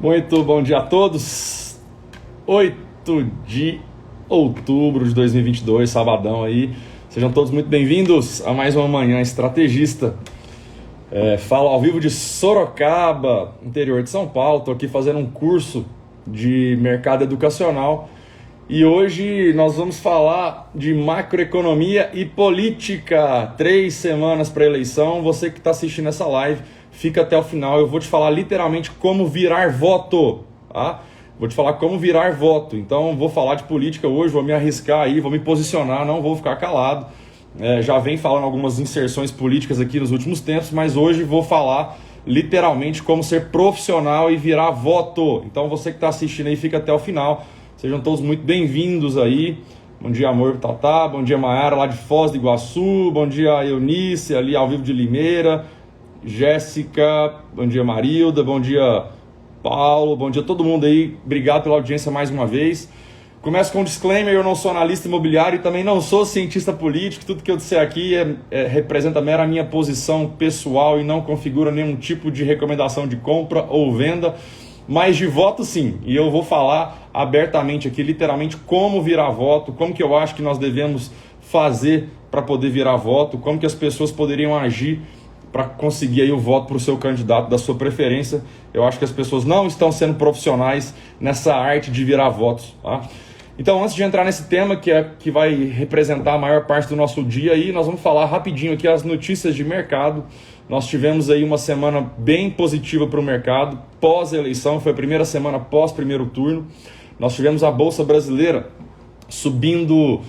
Muito bom dia a todos. 8 de outubro de 2022, sabadão aí. Sejam todos muito bem-vindos a mais uma Manhã Estrategista. Falo ao vivo de Sorocaba, interior de São Paulo. Estou aqui fazendo um curso de mercado educacional e hoje nós vamos falar de macroeconomia e política. 3 semanas para a eleição. Você que está assistindo essa live, fica até o final. Eu vou te falar literalmente como virar voto, tá? Vou te falar como virar voto. Então vou falar de política hoje, vou me arriscar aí, vou me posicionar, não vou ficar calado. Já vem falando algumas inserções políticas aqui nos últimos tempos, mas hoje vou falar literalmente como ser profissional e virar voto. Então você que está assistindo aí, fica até o final. Sejam todos muito bem-vindos aí. Bom dia, amor, Tatá. Bom dia, Maiara, lá de Foz do Iguaçu. Bom dia, Eunice, ali ao vivo de Limeira. Jéssica, bom dia, Marilda. Bom dia, Paulo. Bom dia a todo mundo aí. Obrigado pela audiência mais uma vez. Começo com um disclaimer: eu não sou analista imobiliário e também não sou cientista político. Tudo que eu disser aqui representa mera minha posição pessoal e não configura nenhum tipo de recomendação de compra ou venda, mas de voto sim. E eu vou falar abertamente aqui, literalmente, como virar voto, como que eu acho que nós devemos fazer para poder virar voto, como que as pessoas poderiam agir para conseguir aí o voto para o seu candidato da sua preferência. Eu acho que as pessoas não estão sendo profissionais nessa arte de virar votos, tá? Então, antes de entrar nesse tema que vai representar a maior parte do nosso dia, aí, nós vamos falar rapidinho aqui as notícias de mercado. Nós tivemos aí uma semana bem positiva para o mercado, pós-eleição, foi a primeira semana pós-primeiro turno. Nós tivemos a Bolsa Brasileira subindo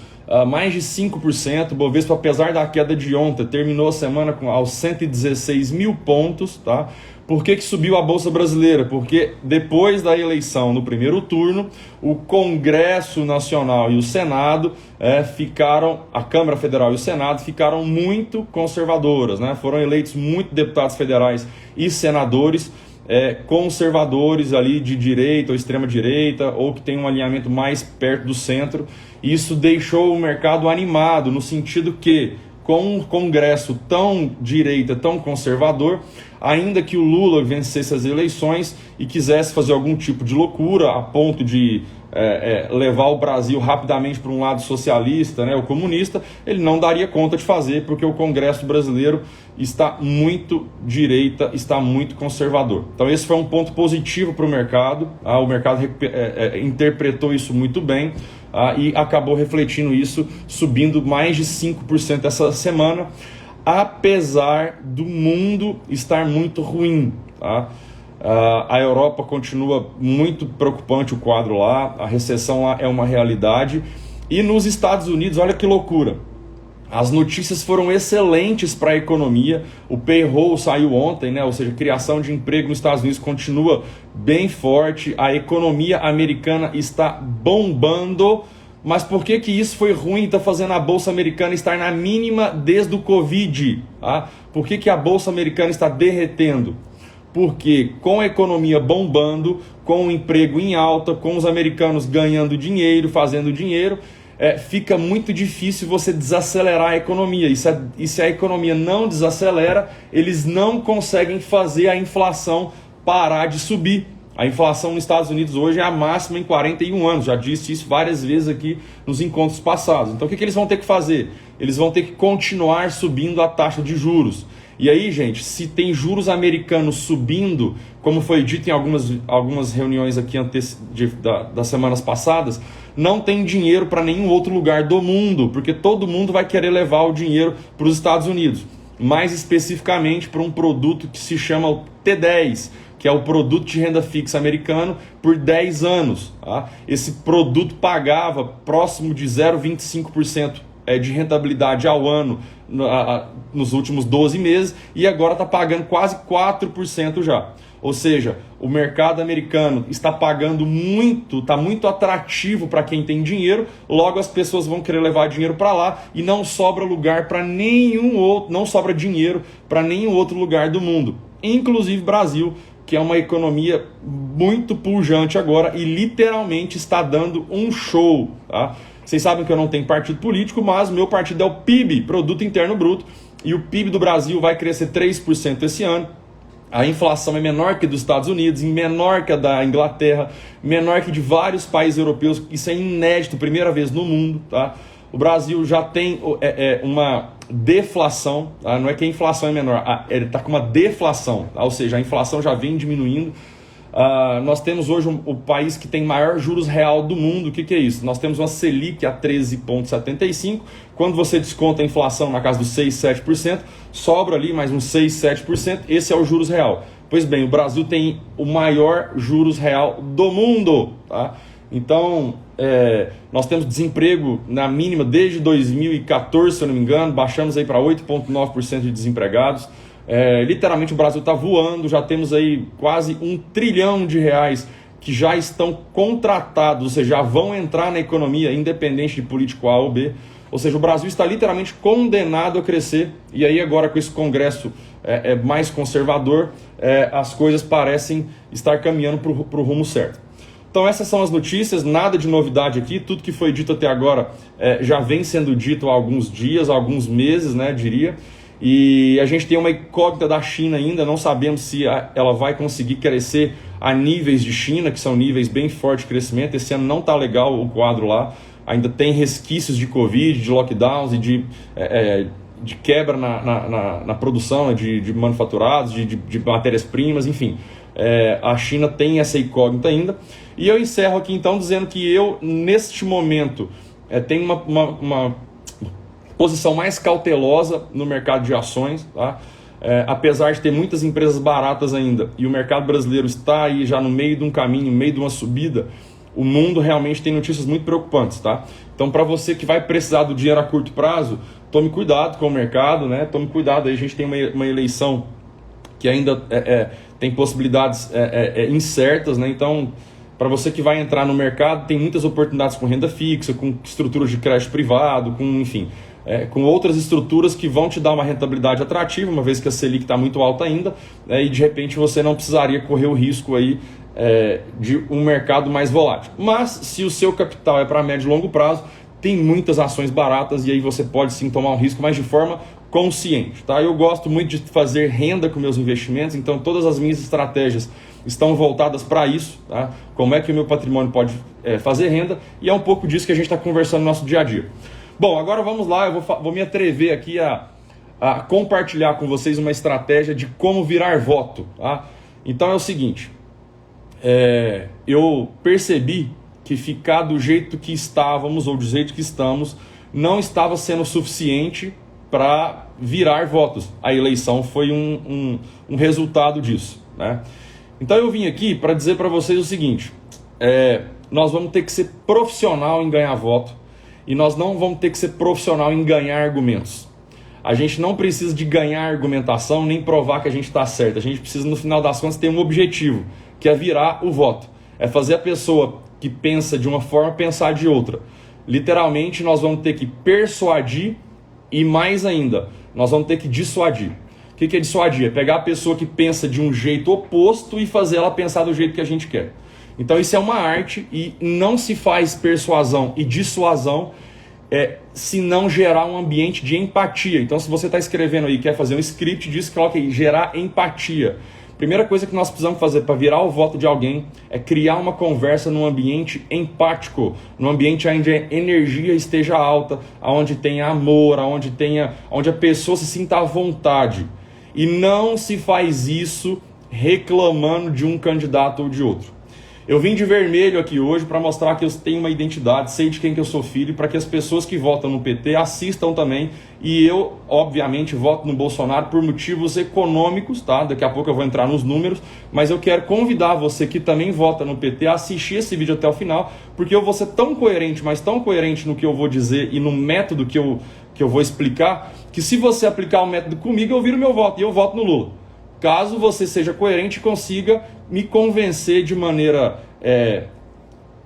mais de 5%, o Bovespa, apesar da queda de ontem, terminou a semana aos 116 mil pontos, tá? Por que subiu a Bolsa Brasileira? Porque depois da eleição no primeiro turno, o Congresso Nacional e o Senado a Câmara Federal e o Senado ficaram muito conservadoras, né? Foram eleitos muitos deputados federais e senadores conservadores ali de direita ou extrema direita, ou que tem um alinhamento mais perto do centro. Isso deixou o mercado animado, no sentido que, com um Congresso tão direita, tão conservador, ainda que o Lula vencesse as eleições e quisesse fazer algum tipo de loucura a ponto de levar o Brasil rapidamente para um lado socialista, né, ou comunista, ele não daria conta de fazer, porque o Congresso brasileiro está muito direita, está muito conservador. Então esse foi um ponto positivo para o mercado. O mercado interpretou isso muito bem e acabou refletindo isso, subindo mais de 5% essa semana, apesar do mundo estar muito ruim, tá? A Europa continua muito preocupante, o quadro lá, a recessão lá é uma realidade. E nos Estados Unidos, olha que loucura, as notícias foram excelentes para a economia. O payroll saiu ontem, né? Ou seja, a criação de emprego nos Estados Unidos continua bem forte, a economia americana está bombando. Mas por que isso foi ruim, está fazendo a Bolsa Americana estar na mínima desde o Covid? Tá? Por que a Bolsa Americana está derretendo? Porque com a economia bombando, com o emprego em alta, com os americanos ganhando dinheiro, fazendo dinheiro, fica muito difícil você desacelerar a economia. E se a economia não desacelera, eles não conseguem fazer a inflação parar de subir. A inflação nos Estados Unidos hoje é a máxima em 41 anos, já disse isso várias vezes aqui nos encontros passados. Então o que eles vão ter que fazer? Eles vão ter que continuar subindo a taxa de juros. E aí, gente, se tem juros americanos subindo, como foi dito em algumas reuniões aqui das semanas passadas, não tem dinheiro para nenhum outro lugar do mundo, porque todo mundo vai querer levar o dinheiro para os Estados Unidos. Mais especificamente para um produto que se chama o T10, que é o produto de renda fixa americano por 10 anos. Tá? Esse produto pagava próximo de 0,25% de rentabilidade ao ano nos últimos 12 meses e agora está pagando quase 4% já. Ou seja, o mercado americano está pagando muito, está muito atrativo para quem tem dinheiro, logo as pessoas vão querer levar dinheiro para lá e não sobra lugar para nenhum outro, não sobra dinheiro para nenhum outro lugar do mundo, inclusive Brasil, que é uma economia muito pujante agora e literalmente está dando um show, tá? Vocês sabem que eu não tenho partido político, mas meu partido é o PIB, Produto Interno Bruto, e o PIB do Brasil vai crescer 3% esse ano. A inflação é menor que a dos Estados Unidos, menor que a da Inglaterra, menor que de vários países europeus. Isso é inédito, primeira vez no mundo, tá? O Brasil já tem uma deflação, tá? Não é que a inflação é menor, ele está com uma deflação, tá? Ou seja, a inflação já vem diminuindo. Nós temos hoje o país que tem maior juros real do mundo. O que é isso? Nós temos uma Selic a 13,75%. Quando você desconta a inflação na casa dos 6, 7%, sobra ali mais uns 6, 7%. Esse é o juros real. Pois bem, o Brasil tem o maior juros real do mundo, tá? Então, nós temos desemprego na mínima desde 2014, se eu não me engano. Baixamos aí para 8,9% de desempregados. Literalmente o Brasil está voando, já temos aí quase R$ 1 trilhão que já estão contratados, ou seja, já vão entrar na economia, independente de político A ou B. Ou seja, o Brasil está literalmente condenado a crescer, e aí agora com esse Congresso mais conservador, as coisas parecem estar caminhando para o rumo certo. Então essas são as notícias, nada de novidade aqui, tudo que foi dito até agora já vem sendo dito há alguns dias, há alguns meses, né, diria. E a gente tem uma incógnita da China ainda, não sabemos se ela vai conseguir crescer a níveis de China, que são níveis bem fortes de crescimento. Esse ano não está legal o quadro lá, ainda tem resquícios de Covid, de lockdowns e de quebra na produção de manufaturados, de matérias-primas, enfim. A China tem essa incógnita ainda. E eu encerro aqui então dizendo que eu, neste momento, tenho uma posição mais cautelosa no mercado de ações, tá? Apesar de ter muitas empresas baratas ainda e o mercado brasileiro está aí já no meio de um caminho, no meio de uma subida, o mundo realmente tem notícias muito preocupantes, tá? Então, para você que vai precisar do dinheiro a curto prazo, tome cuidado com o mercado, né? Tome cuidado, aí a gente tem uma eleição que ainda tem possibilidades incertas, né? Então, para você que vai entrar no mercado, tem muitas oportunidades com renda fixa, com estruturas de crédito privado, com outras estruturas que vão te dar uma rentabilidade atrativa, uma vez que a Selic está muito alta ainda, e de repente você não precisaria correr o risco aí, de um mercado mais volátil. Mas se o seu capital é para médio e longo prazo, tem muitas ações baratas e aí você pode sim tomar um risco, mas de forma consciente, tá? Eu gosto muito de fazer renda com meus investimentos, então todas as minhas estratégias estão voltadas para isso, tá? Como é que o meu patrimônio pode fazer renda, e é um pouco disso que a gente está conversando no nosso dia a dia. Bom, agora vamos lá, eu vou me atrever aqui a compartilhar com vocês uma estratégia de como virar voto, tá? Então é o seguinte, eu percebi que ficar do jeito que estávamos ou do jeito que estamos não estava sendo suficiente para virar votos. A eleição foi um resultado disso, né? Então eu vim aqui para dizer para vocês o seguinte, nós vamos ter que ser profissional em ganhar voto e nós não vamos ter que ser profissional em ganhar argumentos. A gente não precisa de ganhar argumentação nem provar que a gente está certo. A gente precisa, no final das contas, ter um objetivo, que é virar o voto. É fazer a pessoa que pensa de uma forma pensar de outra. Literalmente, nós vamos ter que persuadir e, mais ainda, nós vamos ter que dissuadir. O que é dissuadir? É pegar a pessoa que pensa de um jeito oposto e fazer ela pensar do jeito que a gente quer. Então isso é uma arte e não se faz persuasão e dissuasão se não gerar um ambiente de empatia. Então se você está escrevendo aí, quer fazer um script disso, coloca aí, gerar empatia. Primeira coisa que nós precisamos fazer para virar o voto de alguém é criar uma conversa num ambiente empático, num ambiente onde a energia esteja alta, onde tenha amor, onde a pessoa se sinta à vontade. E não se faz isso reclamando de um candidato ou de outro. Eu vim de vermelho aqui hoje para mostrar que eu tenho uma identidade, sei de quem que eu sou filho, para que as pessoas que votam no PT assistam também. E eu, obviamente, voto no Bolsonaro por motivos econômicos, tá? Daqui a pouco eu vou entrar nos números, mas eu quero convidar você que também vota no PT a assistir esse vídeo até o final, porque eu vou ser tão coerente, mas tão coerente no que eu vou dizer e no método que eu vou explicar, que se você aplicar o método comigo, eu viro meu voto e eu voto no Lula. Caso você seja coerente e consiga me convencer de maneira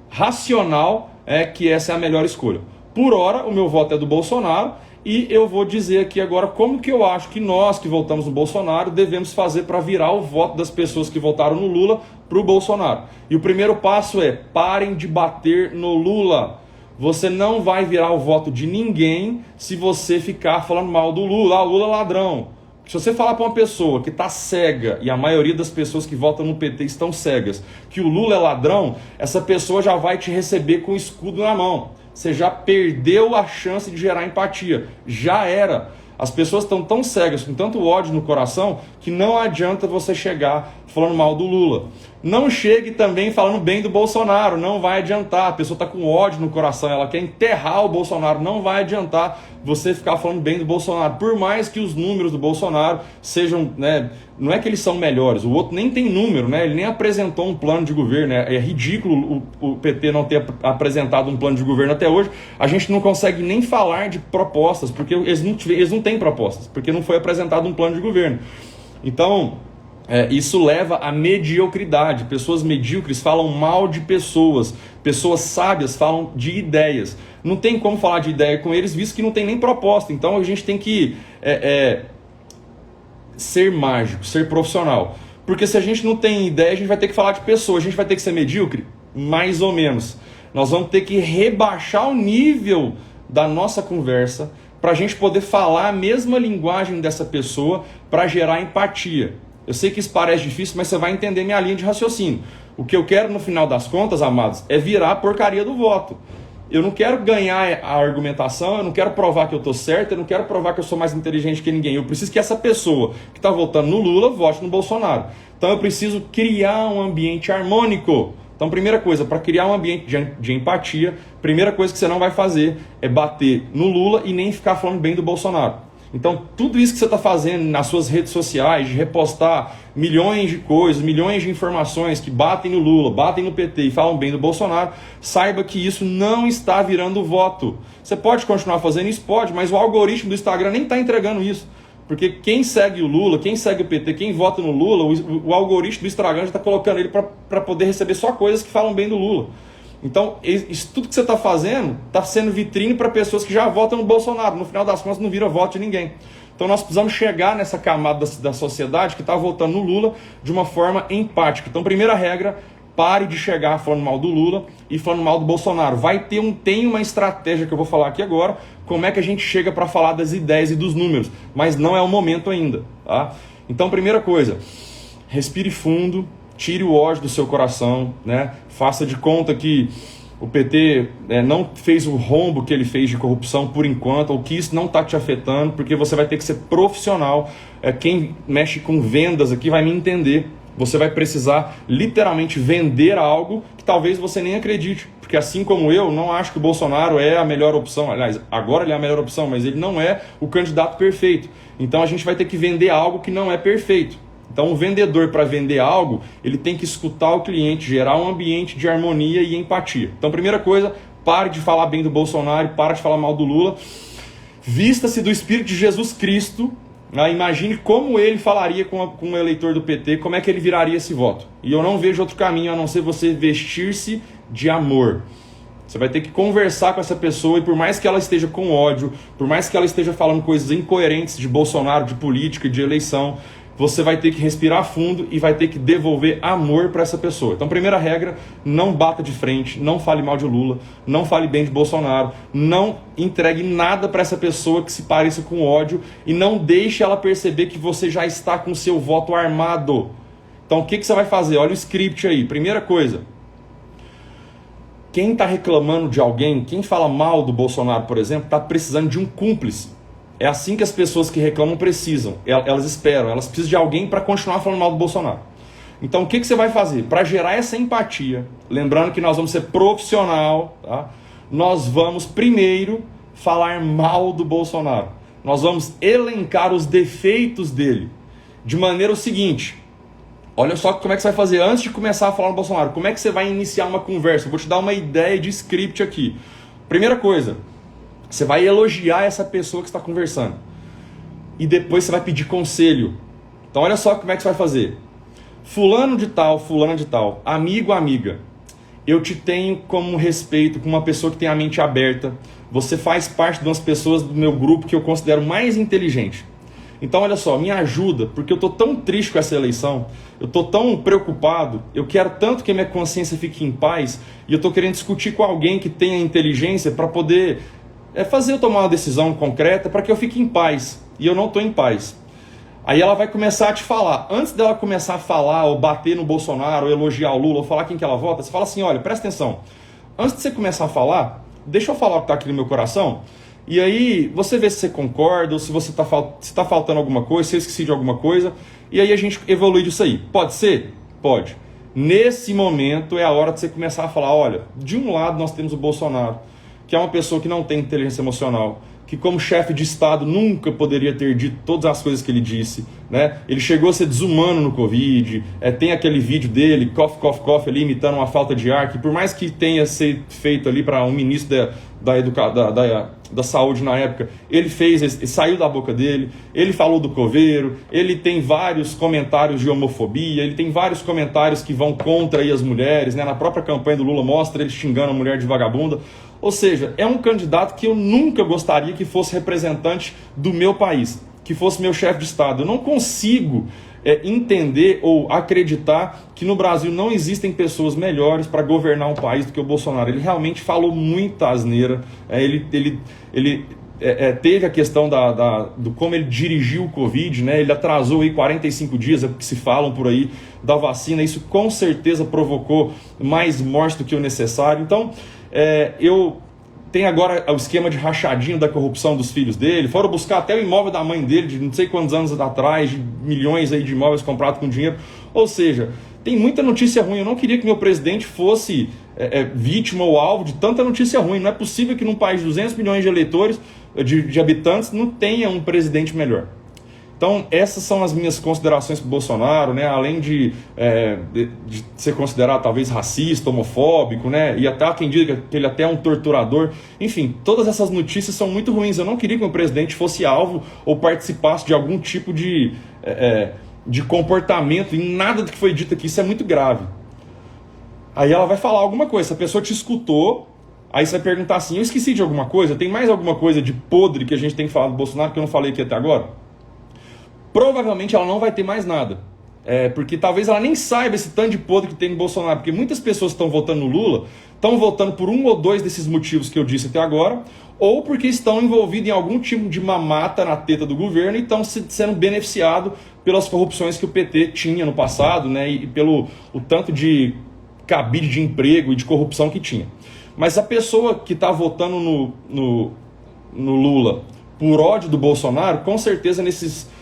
racional que essa é a melhor escolha. Por hora, o meu voto é do Bolsonaro e eu vou dizer aqui agora como que eu acho que nós que votamos no Bolsonaro devemos fazer para virar o voto das pessoas que votaram no Lula para o Bolsonaro. E o primeiro passo é: parem de bater no Lula. Você não vai virar o voto de ninguém se você ficar falando mal do Lula. Ah, o Lula é ladrão. Se você falar para uma pessoa que está cega, e a maioria das pessoas que votam no PT estão cegas, que o Lula é ladrão, essa pessoa já vai te receber com o escudo na mão. Você já perdeu a chance de gerar empatia. Já era. As pessoas estão tão cegas, com tanto ódio no coração, que não adianta você chegar falando mal do Lula. Não chegue também falando bem do Bolsonaro, não vai adiantar. A pessoa está com ódio no coração, ela quer enterrar o Bolsonaro, não vai adiantar você ficar falando bem do Bolsonaro. Por mais que os números do Bolsonaro sejam, né, não é que eles são melhores, o outro nem tem número, né, ele nem apresentou um plano de governo, né, é ridículo o PT não ter apresentado um plano de governo até hoje. A gente não consegue nem falar de propostas, porque eles não têm propostas, porque não foi apresentado um plano de governo. Então, isso leva à mediocridade. Pessoas medíocres falam mal de pessoas. Pessoas sábias falam de ideias. Não tem como falar de ideia com eles, visto que não tem nem proposta. Então a gente tem que ser mágico, ser profissional. Porque se a gente não tem ideia, a gente vai ter que falar de pessoas. A gente vai ter que ser medíocre? Mais ou menos. Nós vamos ter que rebaixar o nível da nossa conversa para a gente poder falar a mesma linguagem dessa pessoa para gerar empatia. Eu sei que isso parece difícil, mas você vai entender minha linha de raciocínio. O que eu quero no final das contas, amados, é virar a porcaria do voto. Eu não quero ganhar a argumentação, eu não quero provar que eu estou certo, eu não quero provar que eu sou mais inteligente que ninguém. Eu preciso que essa pessoa que está votando no Lula vote no Bolsonaro. Então eu preciso criar um ambiente harmônico. Então, primeira coisa, para criar um ambiente de empatia, primeira coisa que você não vai fazer é bater no Lula e nem ficar falando bem do Bolsonaro. Então, tudo isso que você está fazendo nas suas redes sociais, de repostar milhões de coisas, milhões de informações que batem no Lula, batem no PT e falam bem do Bolsonaro, saiba que isso não está virando voto. Você pode continuar fazendo isso? Pode, mas o algoritmo do Instagram nem está entregando isso. Porque quem segue o Lula, quem segue o PT, quem vota no Lula, o algoritmo do Instagram já está colocando ele para poder receber só coisas que falam bem do Lula. Então, isso tudo que você está fazendo está sendo vitrine para pessoas que já votam no Bolsonaro. No final das contas, não vira voto de ninguém. Então, nós precisamos chegar nessa camada da sociedade que está votando no Lula de uma forma empática. Então, primeira regra, pare de chegar falando mal do Lula e falando mal do Bolsonaro. Tem uma estratégia que eu vou falar aqui agora, como é que a gente chega para falar das ideias e dos números, mas não é o momento ainda. Tá? Então, primeira coisa, respire fundo, tire o ódio do seu coração, né? Faça de conta que o PT não fez o rombo que ele fez de corrupção por enquanto, ou que isso não está te afetando, porque você vai ter que ser profissional. Quem mexe com vendas aqui vai me entender. Você vai precisar literalmente vender algo que talvez você nem acredite. Porque assim como eu, não acho que o Bolsonaro é a melhor opção. Aliás, agora ele é a melhor opção, mas ele não é o candidato perfeito. Então a gente vai ter que vender algo que não é perfeito. Então, o vendedor, para vender algo, ele tem que escutar o cliente, gerar um ambiente de harmonia e empatia. Então, primeira coisa, pare de falar bem do Bolsonaro, pare de falar mal do Lula. Vista-se do Espírito de Jesus Cristo. Imagine como ele falaria com o eleitor do PT, como é que ele viraria esse voto. E eu não vejo outro caminho a não ser você vestir-se de amor. Você vai ter que conversar com essa pessoa e por mais que ela esteja com ódio, por mais que ela esteja falando coisas incoerentes de Bolsonaro, de política, de eleição, você vai ter que respirar fundo e vai ter que devolver amor para essa pessoa. Então, primeira regra, não bata de frente, não fale mal de Lula, não fale bem de Bolsonaro, não entregue nada para essa pessoa que se pareça com ódio e não deixe ela perceber que você já está com o seu voto armado. Então, o que você vai fazer? Olha o script aí. Primeira coisa, quem está reclamando de alguém, quem fala mal do Bolsonaro, por exemplo, está precisando de um cúmplice. É assim que as pessoas que reclamam precisam. Elas esperam, elas precisam de alguém para continuar falando mal do Bolsonaro. Então o que você vai fazer? Para gerar essa empatia, lembrando que nós vamos ser profissional, tá? Nós vamos primeiro falar mal do Bolsonaro. Nós vamos elencar os defeitos dele. De maneira o seguinte, olha só como é que você vai fazer antes de começar a falar do Bolsonaro. Como é que você vai iniciar uma conversa? Eu vou te dar uma ideia de script aqui. Primeira coisa, você vai elogiar essa pessoa que está conversando. E depois você vai pedir conselho. Então olha só como é que você vai fazer. Fulano de tal, amigo, amiga, eu te tenho como respeito, como uma pessoa que tem a mente aberta. Você faz parte de umas pessoas do meu grupo que eu considero mais inteligente. Então olha só, me ajuda, porque eu estou tão triste com essa eleição, eu estou tão preocupado, eu quero tanto que a minha consciência fique em paz, e eu estou querendo discutir com alguém que tenha inteligência para poder fazer eu tomar uma decisão concreta para que eu fique em paz. E eu não estou em paz. Aí ela vai começar a te falar. Antes dela começar a falar, ou bater no Bolsonaro, ou elogiar o Lula, ou falar quem que ela vota, você fala assim, olha, presta atenção. Antes de você começar a falar, deixa eu falar o que está aqui no meu coração, e aí você vê se você concorda, ou se você tá faltando alguma coisa, se eu esqueci de alguma coisa, e aí a gente evolui disso aí. Pode ser? Pode. Nesse momento é a hora de você começar a falar, olha, de um lado nós temos o Bolsonaro, que é uma pessoa que não tem inteligência emocional, que como chefe de Estado nunca poderia ter dito todas as coisas que ele disse, né? Ele chegou a ser desumano no Covid, tem aquele vídeo dele, cough, cough, cough, ali imitando uma falta de ar, que por mais que tenha sido feito ali para um ministro da saúde na época, ele saiu da boca dele, ele falou do coveiro, ele tem vários comentários de homofobia, ele tem vários comentários que vão contra aí as mulheres, né? Na própria campanha do Lula mostra ele xingando a mulher de vagabunda. Ou seja, é um candidato que eu nunca gostaria que fosse representante do meu país, que fosse meu chefe de Estado. Eu não consigo entender ou acreditar que no Brasil não existem pessoas melhores para governar um país do que o Bolsonaro. Ele realmente falou muita asneira, ele teve a questão do como ele dirigiu o Covid, né? Ele atrasou aí 45 dias, é o que se falam por aí, da vacina. Isso com certeza provocou mais mortes do que o necessário. Então, eu tenho agora o esquema de rachadinho da corrupção dos filhos dele. Foram buscar até o imóvel da mãe dele, de não sei quantos anos atrás, de milhões aí de imóveis comprados com dinheiro. Ou seja, tem muita notícia ruim. Eu não queria que meu presidente fosse vítima ou alvo de tanta notícia ruim. Não é possível que num país de 200 milhões de eleitores, de habitantes, não tenha um presidente melhor. Então, essas são as minhas considerações para o Bolsonaro, né? Além de ser considerado talvez racista, homofóbico, né? E até quem diga que ele até é um torturador. Enfim, todas essas notícias são muito ruins. Eu não queria que o presidente fosse alvo ou participasse de algum tipo de comportamento em nada do que foi dito aqui. Isso é muito grave. Aí ela vai falar alguma coisa, se a pessoa te escutou, aí você vai perguntar assim, eu esqueci de alguma coisa? Tem mais alguma coisa de podre que a gente tem que falar do Bolsonaro que eu não falei aqui até agora? Provavelmente ela não vai ter mais nada, porque talvez ela nem saiba esse tanto de podre que tem no Bolsonaro, porque muitas pessoas que estão votando no Lula estão votando por um ou dois desses motivos que eu disse até agora, ou porque estão envolvidos em algum tipo de mamata na teta do governo e estão sendo beneficiados pelas corrupções que o PT tinha no passado, né, e pelo o tanto de cabide de emprego e de corrupção que tinha. Mas a pessoa que está votando no Lula por ódio do Bolsonaro, com certeza nesses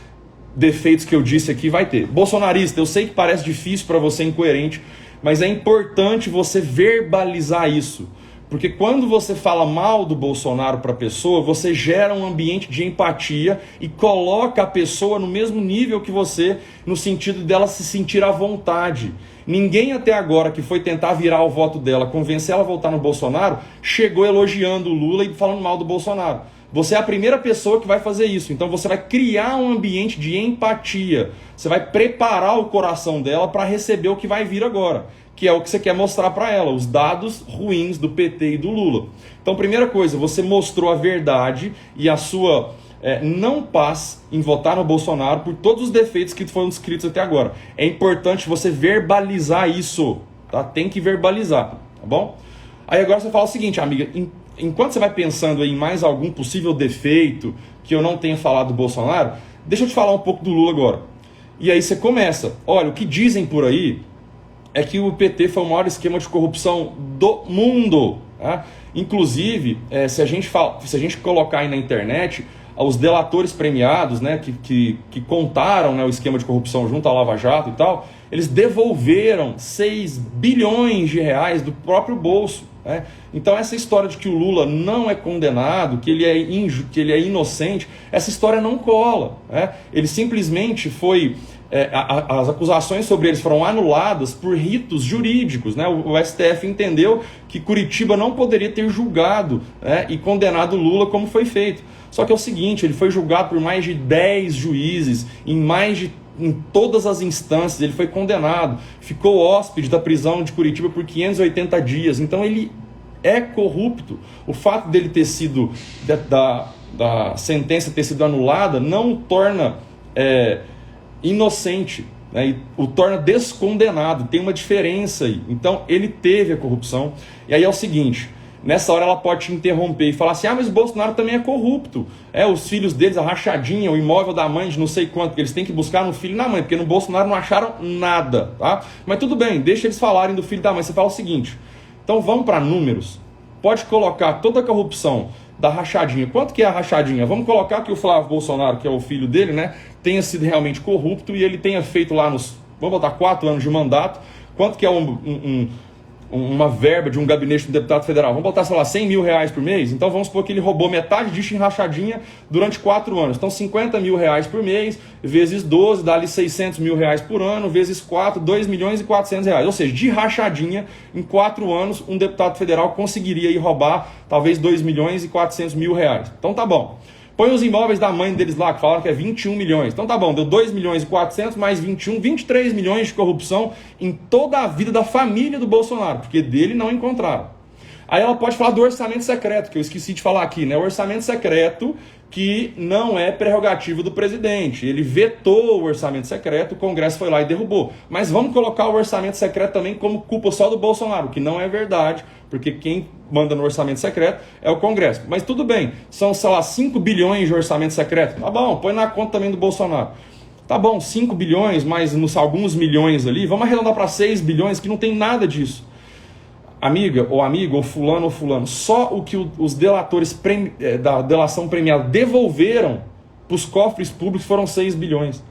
defeitos que eu disse aqui vai ter. Bolsonarista, eu sei que parece difícil para você, incoerente, mas é importante você verbalizar isso. Porque quando você fala mal do Bolsonaro para a pessoa, você gera um ambiente de empatia e coloca a pessoa no mesmo nível que você, no sentido dela se sentir à vontade. Ninguém até agora que foi tentar virar o voto dela, convencer ela a votar no Bolsonaro, chegou elogiando o Lula e falando mal do Bolsonaro. Você é a primeira pessoa que vai fazer isso. Então você vai criar um ambiente de empatia. Você vai preparar o coração dela para receber o que vai vir agora, que é o que você quer mostrar para ela, os dados ruins do PT e do Lula. Então, primeira coisa, você mostrou a verdade e a sua não paz em votar no Bolsonaro por todos os defeitos que foram descritos até agora. É importante você verbalizar isso, tá? Tem que verbalizar, tá bom? Aí agora você fala o seguinte, amiga, enquanto você vai pensando em mais algum possível defeito que eu não tenha falado do Bolsonaro, deixa eu te falar um pouco do Lula agora. E aí você começa, olha, o que dizem por aí é que o PT foi o maior esquema de corrupção do mundo. Tá? Inclusive, se a gente colocar aí na internet, os delatores premiados, né, que contaram, né, o esquema de corrupção junto à Lava Jato e tal, eles devolveram 6 bilhões de reais do próprio bolso. Né? Então essa história de que o Lula não é condenado, que ele é inocente, essa história não cola. Né? Ele simplesmente foi... as acusações sobre eles foram anuladas por ritos jurídicos. Né? O STF entendeu que Curitiba não poderia ter julgado, né, e condenado Lula como foi feito. Só que é o seguinte, ele foi julgado por mais de 10 juízes, em todas as instâncias, ele foi condenado, ficou hóspede da prisão de Curitiba por 580 dias, então ele é corrupto. O fato dele ter sido, da sentença ter sido anulada, não o torna inocente, né, e o torna descondenado, tem uma diferença aí. Então ele teve a corrupção, e aí é o seguinte, nessa hora ela pode te interromper e falar assim, mas o Bolsonaro também é corrupto. Os filhos deles, a rachadinha, o imóvel da mãe de não sei quanto, que eles têm que buscar no filho e na mãe, porque no Bolsonaro não acharam nada, tá? Mas tudo bem, deixa eles falarem do filho da mãe. Você fala o seguinte, então vamos para números. Pode colocar toda a corrupção da rachadinha. Quanto que é a rachadinha? Vamos colocar que o Flávio Bolsonaro, que é o filho dele, né, tenha sido realmente corrupto e ele tenha feito lá nos, vamos botar 4 anos de mandato, quanto que é uma verba de um gabinete de um deputado federal? Vamos botar, sei lá, 100 mil reais por mês? Então vamos supor que ele roubou metade disso em rachadinha durante 4 anos. Então 50 mil reais por mês, vezes 12, dá ali 600 mil reais por ano, vezes 4, 2 milhões e 400 reais. Ou seja, de rachadinha, em 4 anos, um deputado federal conseguiria ir roubar talvez 2 milhões e 400 mil reais. Então tá bom. Põe os imóveis da mãe deles lá, que falaram que é 21 milhões. Então tá bom, deu 2 milhões e 400 mais 21, 23 milhões de corrupção em toda a vida da família do Bolsonaro, porque dele não encontraram. Aí ela pode falar do orçamento secreto, que eu esqueci de falar aqui, né? O orçamento secreto que não é prerrogativa do presidente. Ele vetou o orçamento secreto, o Congresso foi lá e derrubou. Mas vamos colocar o orçamento secreto também como culpa só do Bolsonaro, que não é verdade, porque quem manda no orçamento secreto é o Congresso. Mas tudo bem, são, sei lá, 5 bilhões de orçamento secreto. Tá bom, põe na conta também do Bolsonaro. Tá bom, 5 bilhões, mais alguns milhões ali, vamos arredondar para 6 bilhões, que não tem nada disso. Amiga ou amigo, ou fulano, só o que os delatores da delação premiada devolveram para os cofres públicos foram 6 bilhões.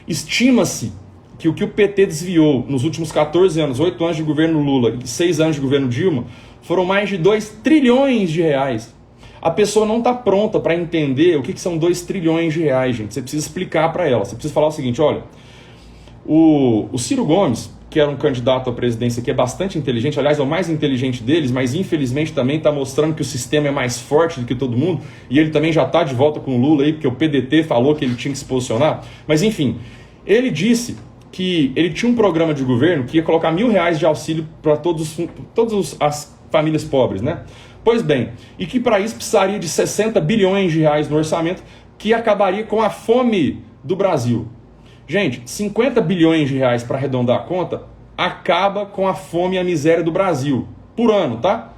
Estima-se que o PT desviou nos últimos 14 anos, 8 anos de governo Lula e 6 anos de governo Dilma, foram mais de 2 trilhões de reais. A pessoa não está pronta para entender o que são 2 trilhões de reais, gente. Você precisa explicar para ela. Você precisa falar o seguinte, olha, o Ciro Gomes, que era um candidato à presidência que é bastante inteligente, aliás, é o mais inteligente deles, mas infelizmente também está mostrando que o sistema é mais forte do que todo mundo, e ele também já está de volta com o Lula aí, porque o PDT falou que ele tinha que se posicionar. Mas enfim, ele disse que ele tinha um programa de governo que ia colocar R$1.000 de auxílio para todas as famílias pobres, né? Pois bem, e que para isso precisaria de 60 bilhões de reais no orçamento, que acabaria com a fome do Brasil. Gente, 50 bilhões de reais para arredondar a conta acaba com a fome e a miséria do Brasil por ano, tá?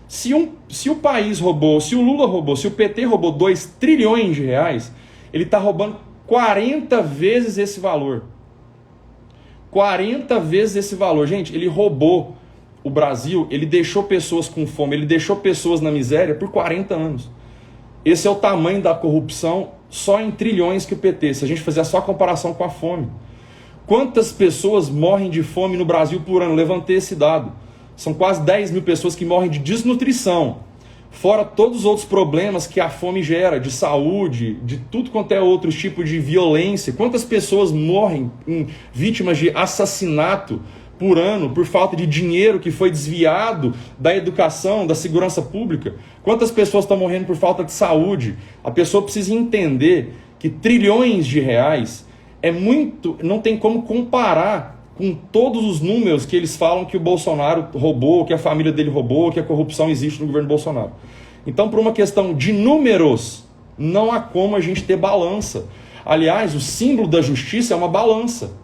Se o país roubou, se o Lula roubou, se o PT roubou 2 trilhões de reais, ele está roubando 40 vezes esse valor. 40 vezes esse valor. Gente, ele roubou o Brasil, ele deixou pessoas com fome, ele deixou pessoas na miséria por 40 anos. Esse é o tamanho da corrupção só em trilhões que o PT, se a gente fizer só a comparação com a fome. Quantas pessoas morrem de fome no Brasil por ano? Levantei esse dado. São quase 10 mil pessoas que morrem de desnutrição. Fora todos os outros problemas que a fome gera, de saúde, de tudo quanto é outro tipo de violência. Quantas pessoas morrem vítimas de assassinato por ano, por falta de dinheiro que foi desviado da educação, da segurança pública? Quantas pessoas estão morrendo por falta de saúde? A pessoa precisa entender que trilhões de reais é muito, não tem como comparar com todos os números que eles falam que o Bolsonaro roubou, que a família dele roubou, que a corrupção existe no governo Bolsonaro. Então, por uma questão de números, não há como a gente ter balança. Aliás, o símbolo da justiça é uma balança.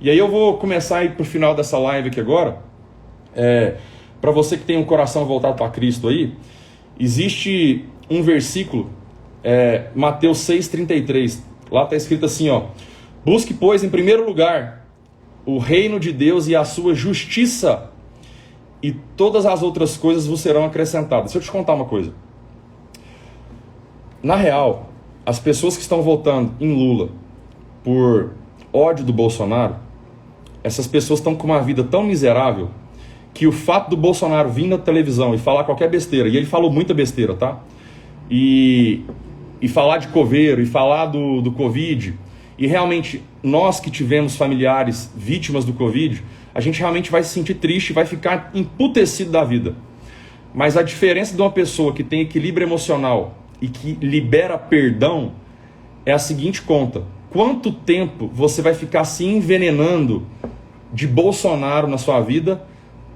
E aí eu vou começar a ir para o final dessa live aqui agora. Para você que tem um coração voltado para Cristo aí, existe um versículo, Mateus 6,33. Lá está escrito assim, ó: busque, pois, em primeiro lugar o reino de Deus e a sua justiça, e todas as outras coisas vos serão acrescentadas. Deixa eu te contar uma coisa. Na real, as pessoas que estão votando em Lula por ódio do Bolsonaro, essas pessoas estão com uma vida tão miserável que o fato do Bolsonaro vir na televisão e falar qualquer besteira, e ele falou muita besteira, tá? E falar de coveiro, e falar do Covid, e realmente nós que tivemos familiares vítimas do Covid, a gente realmente vai se sentir triste, vai ficar emputecido da vida. Mas a diferença de uma pessoa que tem equilíbrio emocional e que libera perdão é a seguinte conta: quanto tempo você vai ficar se envenenando de Bolsonaro na sua vida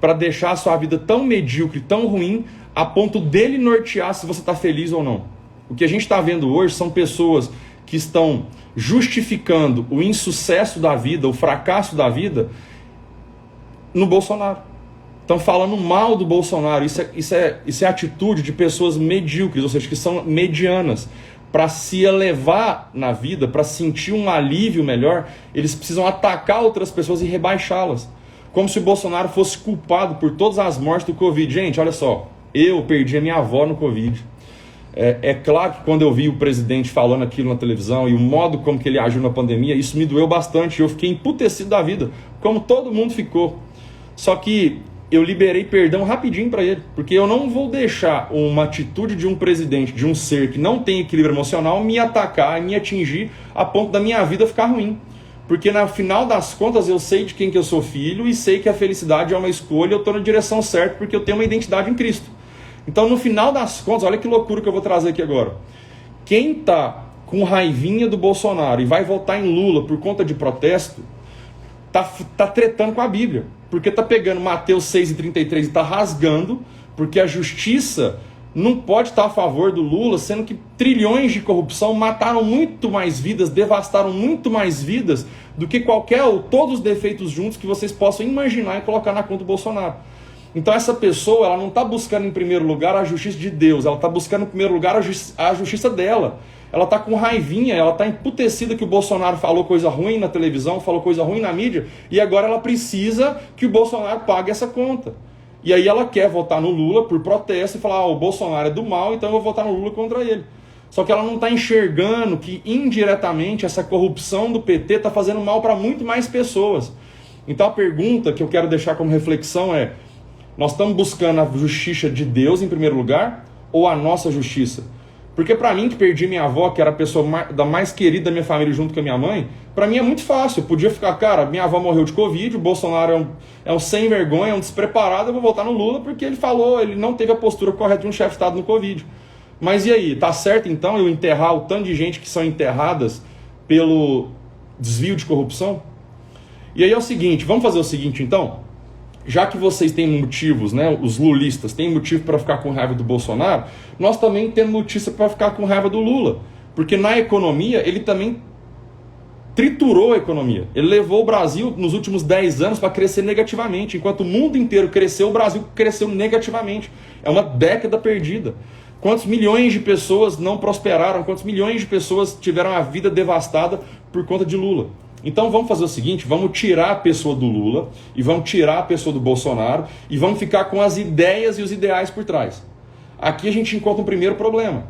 para deixar a sua vida tão medíocre, tão ruim, a ponto dele nortear se você está feliz ou não? O que a gente está vendo hoje são pessoas que estão justificando o insucesso da vida, o fracasso da vida no Bolsonaro. estão falando mal do Bolsonaro. Isso é atitude de pessoas medíocres, ou seja, que são medianas. Para se elevar na vida, para sentir um alívio melhor, eles precisam atacar outras pessoas e rebaixá-las. Como se o Bolsonaro fosse culpado por todas as mortes do Covid. Gente, olha só, eu perdi a minha avó no Covid. É claro que quando eu vi o presidente falando aquilo na televisão e o modo como que ele agiu na pandemia, isso me doeu bastante. Eu fiquei emputecido da vida, como todo mundo ficou. Só que eu liberei perdão rapidinho para ele, porque eu não vou deixar uma atitude de um presidente, de um ser que não tem equilíbrio emocional, me atacar e me atingir a ponto da minha vida ficar ruim. Porque no final das contas eu sei de quem que eu sou filho e sei que a felicidade é uma escolha, eu estou na direção certa porque eu tenho uma identidade em Cristo. Então, no final das contas, olha que loucura que eu vou trazer aqui agora. Quem está com raivinha do Bolsonaro e vai votar em Lula por conta de protesto, tá tretando com a Bíblia. Porque tá pegando Mateus 6,33 e tá rasgando, porque a justiça não pode estar a favor do Lula, sendo que trilhões de corrupção mataram muito mais vidas, devastaram muito mais vidas do que qualquer ou todos os defeitos juntos que vocês possam imaginar e colocar na conta do Bolsonaro. Então essa pessoa, ela não está buscando em primeiro lugar a justiça de Deus, ela está buscando em primeiro lugar a justiça dela. Ela está com raivinha, ela está emputecida que o Bolsonaro falou coisa ruim na televisão, falou coisa ruim na mídia, e agora ela precisa que o Bolsonaro pague essa conta. E aí ela quer votar no Lula por protesto e falar, o Bolsonaro é do mal, então eu vou votar no Lula contra ele. Só que ela não está enxergando que indiretamente essa corrupção do PT está fazendo mal para muito mais pessoas. Então a pergunta que eu quero deixar como reflexão é, nós estamos buscando a justiça de Deus em primeiro lugar ou a nossa justiça? Porque para mim, que perdi minha avó, que era a pessoa da mais querida da minha família junto com a minha mãe, para mim é muito fácil. Eu podia ficar, cara, minha avó morreu de Covid, o Bolsonaro é um sem vergonha, é um despreparado, eu vou votar no Lula porque ele falou, ele não teve a postura correta de um chefe de Estado no Covid. Mas e aí, tá certo então eu enterrar o tanto de gente que são enterradas pelo desvio de corrupção? E aí é o seguinte, vamos fazer o seguinte então? Já que vocês têm motivos, né, os lulistas têm motivo para ficar com raiva do Bolsonaro, nós também temos motivo para ficar com raiva do Lula. Porque na economia, ele também triturou a economia. Ele levou o Brasil, nos últimos 10 anos, para crescer negativamente. Enquanto o mundo inteiro cresceu, o Brasil cresceu negativamente. É uma década perdida. Quantos milhões de pessoas não prosperaram? Quantos milhões de pessoas tiveram a vida devastada por conta de Lula? Então vamos fazer o seguinte, vamos tirar a pessoa do Lula e vamos tirar a pessoa do Bolsonaro e vamos ficar com as ideias e os ideais por trás. Aqui a gente encontra um primeiro problema.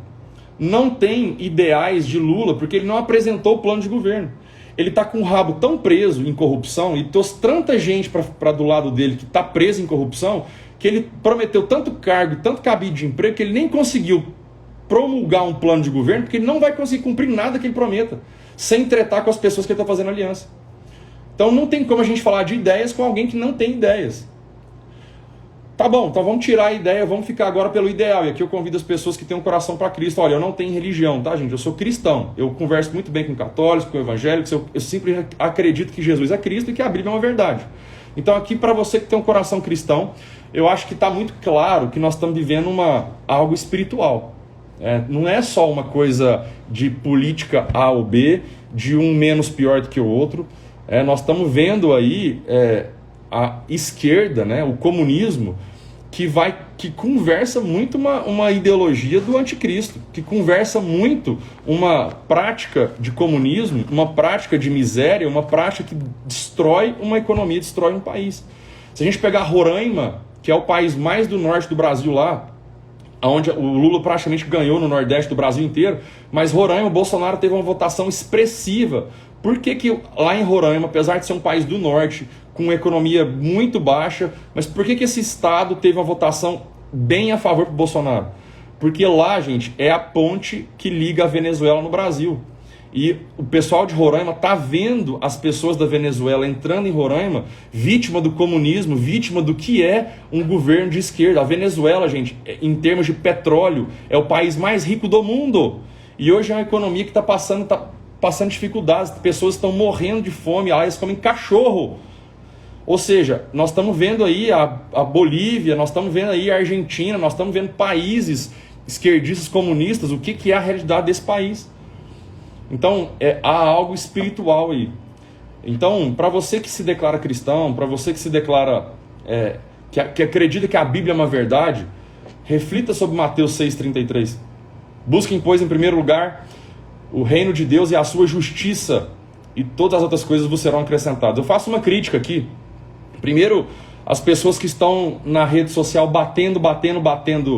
Não tem ideais de Lula porque ele não apresentou o plano de governo. Ele está com o rabo tão preso em corrupção e trouxe tanta gente para do lado dele que está preso em corrupção que ele prometeu tanto cargo, tanto cabide de emprego que ele nem conseguiu promulgar um plano de governo porque ele não vai conseguir cumprir nada que ele prometa, sem tretar com as pessoas que ele está fazendo aliança. Então não tem como a gente falar de ideias com alguém que não tem ideias. Tá bom, então vamos tirar a ideia, vamos ficar agora pelo ideal. E aqui eu convido as pessoas que têm um coração para Cristo. Olha, eu não tenho religião, tá, gente? Eu sou cristão. Eu converso muito bem com católicos, com evangélicos. Eu sempre acredito que Jesus é Cristo e que a Bíblia é uma verdade. Então aqui, para você que tem um coração cristão, eu acho que está muito claro que nós estamos vivendo algo espiritual. Não é só uma coisa de política A ou B, de um menos pior do que o outro. Nós estamos vendo aí a esquerda, né, o comunismo, que conversa muito uma ideologia do anticristo, que conversa muito uma prática de comunismo, uma prática de miséria, uma prática que destrói uma economia, destrói um país. Se a gente pegar Roraima, que é o país mais do norte do Brasil lá, onde o Lula praticamente ganhou no Nordeste do Brasil inteiro, mas Roraima, o Bolsonaro teve uma votação expressiva. Por que lá em Roraima, apesar de ser um país do Norte, com uma economia muito baixa, mas por que esse estado teve uma votação bem a favor do Bolsonaro? Porque lá, gente, é a ponte que liga a Venezuela no Brasil. E o pessoal de Roraima está vendo as pessoas da Venezuela entrando em Roraima, vítima do comunismo, vítima do que é um governo de esquerda. A Venezuela, gente, em termos de petróleo, é o país mais rico do mundo. E hoje é uma economia que está passando dificuldades, pessoas estão morrendo de fome, eles comem cachorro. Ou seja, nós estamos vendo aí a Bolívia, nós estamos vendo aí a Argentina, nós estamos vendo países esquerdistas, comunistas, o que é a realidade desse país. Então, há algo espiritual aí. Então, para você que se declara cristão, para você que se declara que acredita que a Bíblia é uma verdade, reflita sobre Mateus 6,33. Busquem, pois, em primeiro lugar o reino de Deus e a sua justiça, e todas as outras coisas vos serão acrescentadas. Eu faço uma crítica aqui. Primeiro, as pessoas que estão na rede social batendo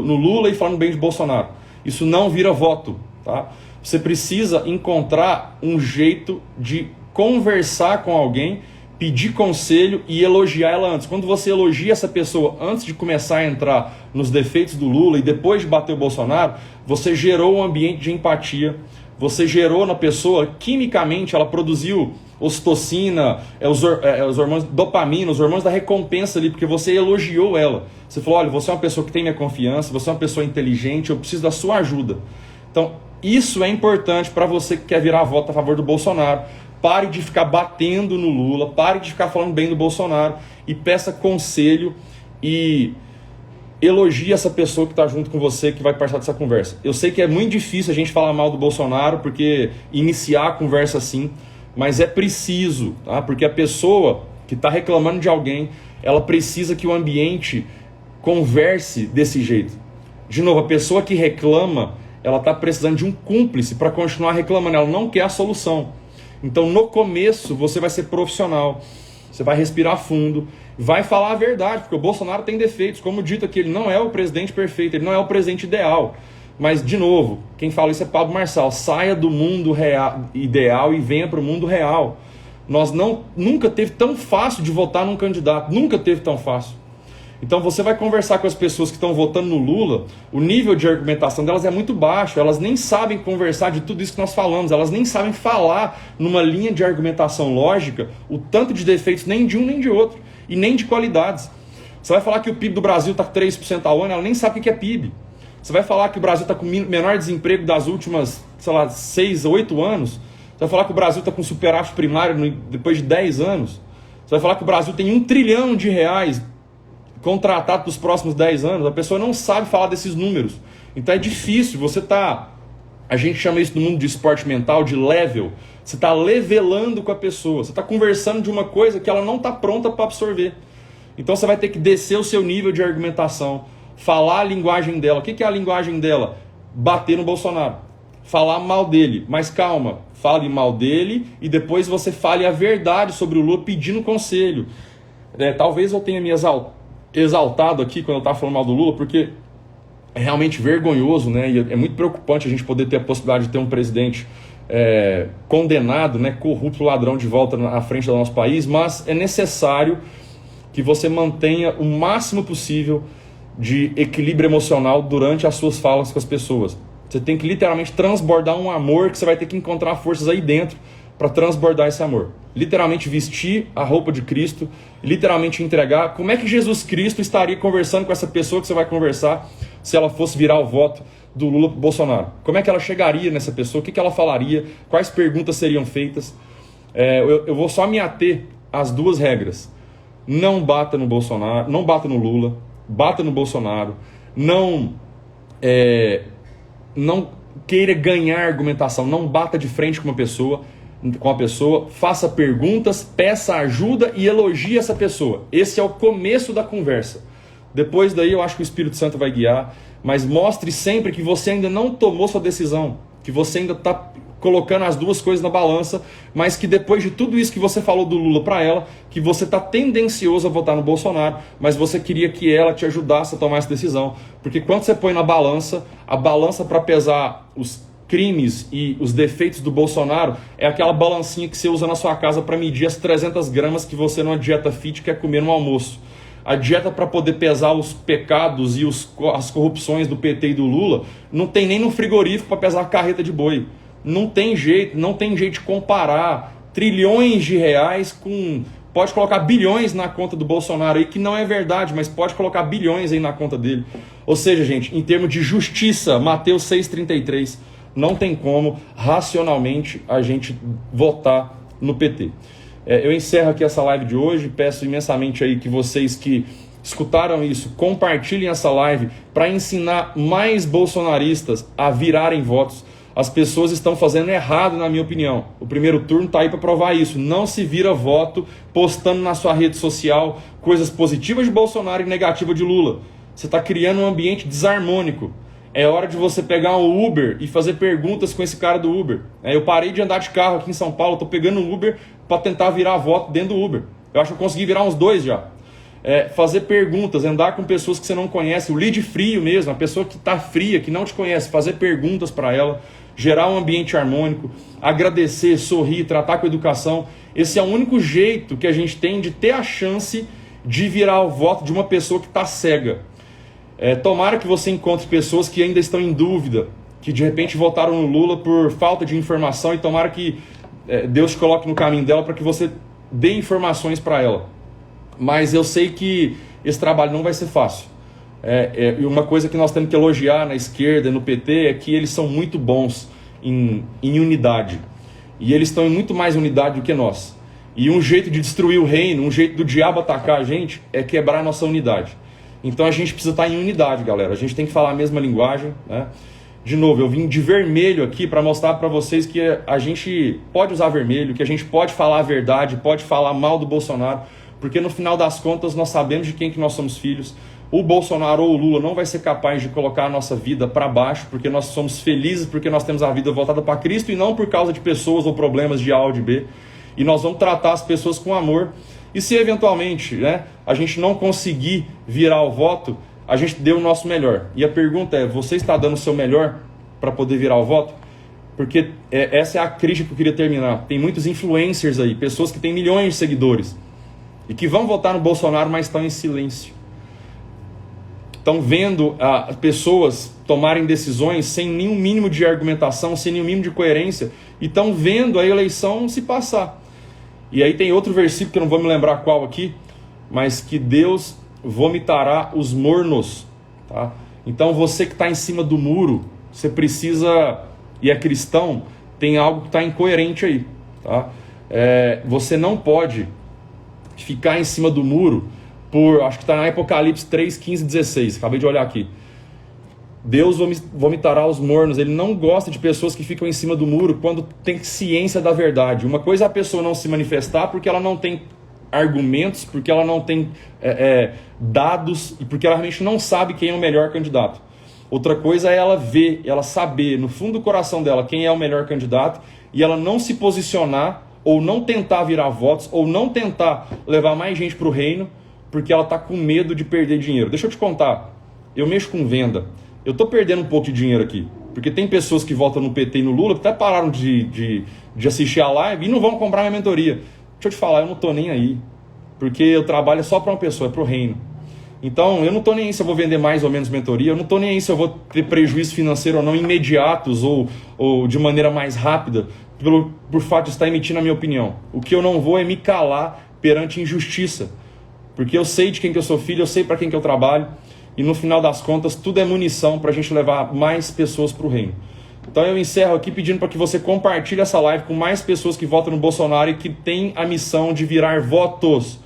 no Lula e falando bem de Bolsonaro. Isso não vira voto, tá? Você precisa encontrar um jeito de conversar com alguém, pedir conselho e elogiar ela antes. Quando você elogia essa pessoa antes de começar a entrar nos defeitos do Lula e depois de bater o Bolsonaro, você gerou um ambiente de empatia, você gerou na pessoa, quimicamente, ela produziu ocitocina, os hormônios, dopamina, os hormônios da recompensa ali, porque você elogiou ela. Você falou, olha, você é uma pessoa que tem minha confiança, você é uma pessoa inteligente, eu preciso da sua ajuda. Então, isso é importante para você que quer virar voto a favor do Bolsonaro. Pare de ficar batendo no Lula, pare de ficar falando bem do Bolsonaro e peça conselho e elogie essa pessoa que está junto com você, que vai participar dessa conversa. Eu sei que é muito difícil a gente falar mal do Bolsonaro, porque iniciar a conversa assim, mas é preciso, tá? Porque a pessoa que está reclamando de alguém, ela precisa que o ambiente converse desse jeito. De novo, a pessoa que reclama, ela está precisando de um cúmplice para continuar reclamando, ela não quer a solução. Então, no começo, você vai ser profissional, você vai respirar fundo, vai falar a verdade, porque o Bolsonaro tem defeitos. Como dito aqui, ele não é o presidente perfeito, ele não é o presidente ideal. Mas, de novo, quem fala isso é Pablo Marçal. Saia do mundo real, ideal e venha para o mundo real. Nunca teve tão fácil de votar num candidato, nunca teve tão fácil. Então você vai conversar com as pessoas que estão votando no Lula, o nível de argumentação delas é muito baixo, elas nem sabem conversar de tudo isso que nós falamos, elas nem sabem falar numa linha de argumentação lógica o tanto de defeitos nem de um nem de outro, e nem de qualidades. Você vai falar que o PIB do Brasil está com 3% ao ano, ela nem sabe o que é PIB. Você vai falar que o Brasil está com o menor desemprego das últimas, 6 ou 8 anos. Você vai falar que o Brasil está com superávit primário depois de 10 anos. Você vai falar que o Brasil tem R$1 trilhão contratado para os próximos 10 anos. A pessoa não sabe falar desses números. Então é difícil, a gente chama isso no mundo de esporte mental de level. Você está levelando com a pessoa, você está conversando de uma coisa que ela não está pronta para absorver. Então você vai ter que descer o seu nível de argumentação, falar a linguagem dela. O que é a linguagem dela? Bater no Bolsonaro, falar mal dele. Mas calma, fale mal dele e depois você fale a verdade sobre o Lula pedindo conselho. Talvez eu tenha me exaltado aqui quando eu estava falando mal do Lula, porque é realmente vergonhoso, né? E é muito preocupante a gente poder ter a possibilidade de ter um presidente condenado, né, corrupto, ladrão de volta à frente do nosso país, mas é necessário que você mantenha o máximo possível de equilíbrio emocional durante as suas falas com as pessoas. Você tem que literalmente transbordar um amor que você vai ter que encontrar forças aí dentro para transbordar esse amor. Literalmente vestir a roupa de Cristo, literalmente entregar. Como é que Jesus Cristo estaria conversando com essa pessoa que você vai conversar se ela fosse virar o voto do Lula para o Bolsonaro? Como é que ela chegaria nessa pessoa? O que ela falaria? Quais perguntas seriam feitas? Eu vou só me ater às duas regras. Não bata no Bolsonaro, não bata no Lula, bata no Bolsonaro, não queira ganhar argumentação, não bata de frente com a pessoa, faça perguntas, peça ajuda e elogie essa pessoa. Esse é o começo da conversa. Depois daí eu acho que o Espírito Santo vai guiar, mas mostre sempre que você ainda não tomou sua decisão, que você ainda está colocando as duas coisas na balança, mas que depois de tudo isso que você falou do Lula para ela, que você está tendencioso a votar no Bolsonaro, mas você queria que ela te ajudasse a tomar essa decisão. Porque quando você põe na balança, a balança para pesar os crimes e os defeitos do Bolsonaro é aquela balancinha que você usa na sua casa para medir as 300 gramas que você numa dieta fit quer comer no almoço. A dieta para poder pesar os pecados e as corrupções do PT e do Lula não tem nem no frigorífico para pesar a carreta de boi. Não tem jeito de comparar trilhões de reais com... Pode colocar bilhões na conta do Bolsonaro aí, que não é verdade, mas pode colocar bilhões aí na conta dele. Ou seja, gente, em termos de justiça, Mateus 6,33, não tem como, racionalmente, a gente votar no PT. Eu encerro aqui essa live de hoje, peço imensamente aí que vocês que escutaram isso, compartilhem essa live para ensinar mais bolsonaristas a virarem votos. as pessoas estão fazendo errado, na minha opinião. O primeiro turno está aí para provar isso. Não se vira voto postando na sua rede social coisas positivas de Bolsonaro e negativas de Lula. Você está criando um ambiente desarmônico. É hora de você pegar um Uber e fazer perguntas com esse cara do Uber. Eu parei de andar de carro aqui em São Paulo, estou pegando um Uber para tentar virar voto dentro do Uber. Eu acho que eu consegui virar uns 2 já. Fazer perguntas, andar com pessoas que você não conhece, o lead frio mesmo, a pessoa que está fria, que não te conhece, fazer perguntas para ela, gerar um ambiente harmônico, agradecer, sorrir, tratar com educação. Esse é o único jeito que a gente tem de ter a chance de virar o voto de uma pessoa que está cega. Tomara que você encontre pessoas que ainda estão em dúvida, que de repente votaram no Lula por falta de informação, e tomara que Deus te coloque no caminho dela para que você dê informações para ela. Mas eu sei que esse trabalho não vai ser fácil. E uma coisa que nós temos que elogiar na esquerda, no PT, é que eles são muito bons em unidade. E eles estão em muito mais unidade do que nós. E um jeito de destruir o reino, um jeito do diabo atacar a gente, é quebrar a nossa unidade. Então a gente precisa estar em unidade, galera. A gente tem que falar a mesma linguagem, né? De novo, eu vim de vermelho aqui para mostrar para vocês que a gente pode usar vermelho, que a gente pode falar a verdade, pode falar mal do Bolsonaro, porque no final das contas nós sabemos de quem que nós somos filhos. O Bolsonaro ou o Lula não vai ser capaz de colocar a nossa vida para baixo, porque nós somos felizes, porque nós temos a vida voltada para Cristo e não por causa de pessoas ou problemas de A ou de B. E nós vamos tratar as pessoas com amor. E se eventualmente, a gente não conseguir virar o voto, a gente deu o nosso melhor. E a pergunta é, você está dando o seu melhor para poder virar o voto? Porque essa é a crítica que eu queria terminar. Tem muitos influencers aí, pessoas que têm milhões de seguidores e que vão votar no Bolsonaro, mas estão em silêncio. Estão vendo pessoas tomarem decisões sem nenhum mínimo de argumentação, sem nenhum mínimo de coerência, e estão vendo a eleição se passar. E aí tem outro versículo que eu não vou me lembrar qual aqui, mas que Deus vomitará os mornos. Tá? Então você que está em cima do muro, você precisa, e é cristão, tem algo que está incoerente aí. Tá? Você não pode ficar em cima do muro acho que está na Apocalipse 3, 15, 16, acabei de olhar aqui. Deus vomitará os mornos. Ele não gosta de pessoas que ficam em cima do muro quando tem ciência da verdade. Uma coisa é a pessoa não se manifestar porque ela não tem argumentos, porque ela não tem dados e porque ela realmente não sabe quem é o melhor candidato. Outra coisa é ela ver, ela saber no fundo do coração dela quem é o melhor candidato e ela não se posicionar ou não tentar virar votos ou não tentar levar mais gente para o reino porque ela está com medo de perder dinheiro. Deixa eu te contar, eu mexo com venda. Eu estou perdendo um pouco de dinheiro aqui, porque tem pessoas que votam no PT e no Lula que até pararam de assistir a live e não vão comprar minha mentoria. Deixa eu te falar, eu não estou nem aí, porque eu trabalho só para uma pessoa, é para o reino. Então, eu não estou nem aí se eu vou vender mais ou menos mentoria, eu não estou nem aí se eu vou ter prejuízo financeiro ou não imediatos ou de maneira mais rápida, por fato de estar emitindo a minha opinião. O que eu não vou é me calar perante injustiça, porque eu sei de quem que eu sou filho, eu sei para quem que eu trabalho, e no final das contas tudo é munição para a gente levar mais pessoas para o reino. Então eu encerro aqui pedindo para que você compartilhe essa live com mais pessoas que votam no Bolsonaro e que têm a missão de virar votos.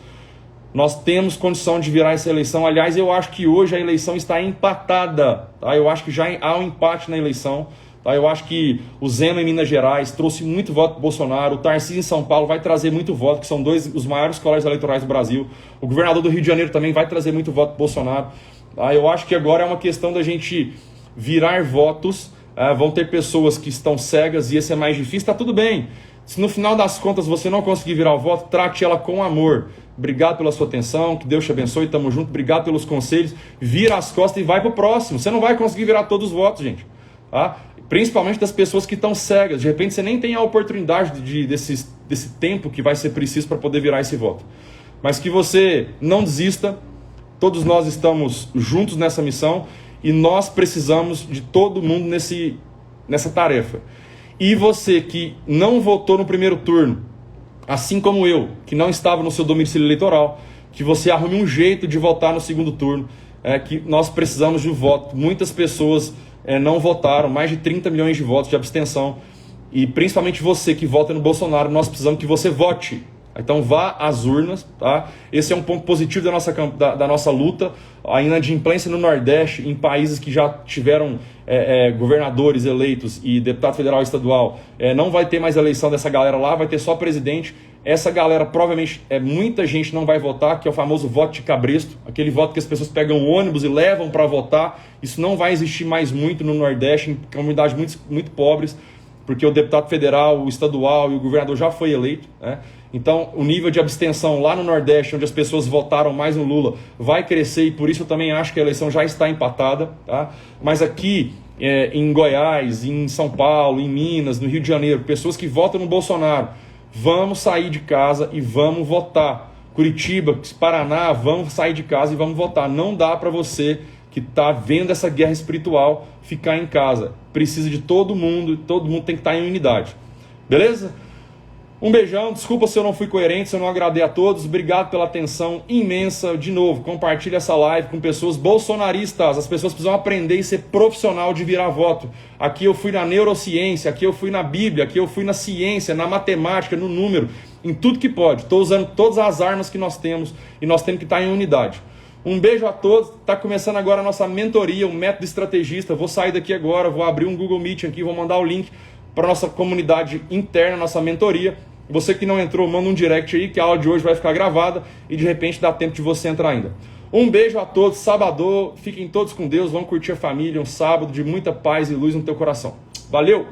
Nós temos condição de virar essa eleição. Aliás, eu acho que hoje a eleição está empatada. Tá? Eu acho que já há um empate na eleição. Tá? Eu acho que o Zema em Minas Gerais trouxe muito voto para o Bolsonaro. O Tarcísio em São Paulo vai trazer muito voto, que são os maiores colégios eleitorais do Brasil. O governador do Rio de Janeiro também vai trazer muito voto para o Bolsonaro. Tá? Eu acho que agora é uma questão da gente virar votos. Vão ter pessoas que estão cegas e esse é mais difícil. Está tudo bem. Se no final das contas você não conseguir virar o voto, trate ela com amor. Obrigado pela sua atenção, que Deus te abençoe, tamo junto, obrigado pelos conselhos, vira as costas e vai pro próximo. Você não vai conseguir virar todos os votos, gente, tá? Principalmente das pessoas que estão cegas, de repente você nem tem a oportunidade desse tempo que vai ser preciso para poder virar esse voto. Mas que você não desista, todos nós estamos juntos nessa missão e nós precisamos de todo mundo nessa tarefa. E você que não votou no primeiro turno, assim como eu, que não estava no seu domicílio eleitoral, que você arrume um jeito de votar no segundo turno, que nós precisamos de um voto. Muitas pessoas não votaram, mais de 30 milhões de votos de abstenção, e principalmente você que vota no Bolsonaro, nós precisamos que você vote. Então vá às urnas, tá? Esse é um ponto positivo da nossa luta, a inadimplência no Nordeste, em países que já tiveram governadores eleitos e deputado federal e estadual, não vai ter mais eleição dessa galera lá, vai ter só presidente. Essa galera provavelmente, muita gente não vai votar, que é o famoso voto de cabresto, aquele voto que as pessoas pegam o ônibus e levam para votar. Isso não vai existir mais muito no Nordeste, em comunidades muito, muito pobres, porque o deputado federal, o estadual e o governador já foi eleito, né? Então, o nível de abstenção lá no Nordeste, onde as pessoas votaram mais no Lula, vai crescer, e por isso eu também acho que a eleição já está empatada, tá? Mas aqui, em Goiás, em São Paulo, em Minas, no Rio de Janeiro, pessoas que votam no Bolsonaro, vamos sair de casa e vamos votar. Curitiba, Paraná, vamos sair de casa e vamos votar. Não dá para você que está vendo essa guerra espiritual ficar em casa. Precisa de todo mundo tem que estar em unidade. Beleza? Um beijão, desculpa se eu não fui coerente, se eu não agradei a todos, obrigado pela atenção imensa. De novo, compartilhe essa live com pessoas bolsonaristas, as pessoas precisam aprender e ser profissional de virar voto. Aqui eu fui na neurociência, aqui eu fui na Bíblia, aqui eu fui na ciência, na matemática, no número, em tudo que pode. Estou usando todas as armas que nós temos e nós temos que estar em unidade. Um beijo a todos, está começando agora a nossa mentoria, o Método Estrategista. Vou sair daqui agora, vou abrir um Google Meet aqui, vou mandar o link para a nossa comunidade interna, nossa mentoria. Você que não entrou, manda um direct aí, que a aula de hoje vai ficar gravada e de repente dá tempo de você entrar ainda. Um beijo a todos, sábado, fiquem todos com Deus, vão curtir a família, um sábado de muita paz e luz no teu coração. Valeu!